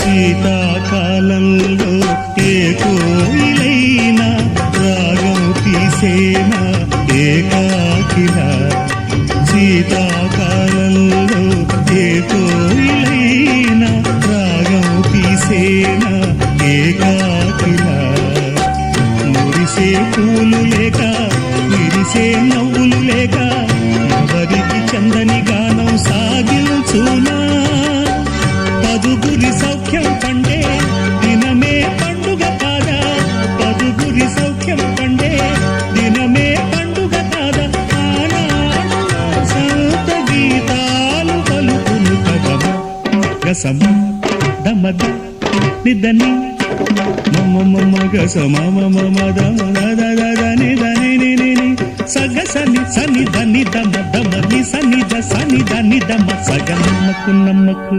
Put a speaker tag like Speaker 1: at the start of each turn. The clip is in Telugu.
Speaker 1: శీతాకాలంలో ఏ కోయిలైనా రాగం తీసేనా ఏకాకిలా శీతాకాలంలో ఏ కోయిలైనా రాగం తీసేనా ఏకాకిలా మురిసే పూలు లేక విరిసే నవ్వులు లేక ఎవరికి చందని గానం సాగించునా పదుగురి సౌఖ్యం పండే దినమే పండుగ కాదా పదుగురి సౌఖ్యం పండే దినమే పండుగ కాదా ఆనాడు సంత గీతాలు పలుకులు కదమ గసమ దమద నిదని మమ గసమ మమ దని సగ సని సని దని దమ దమ ని సని ద సని దని దమ సగ నమ్మకు నమ్మకు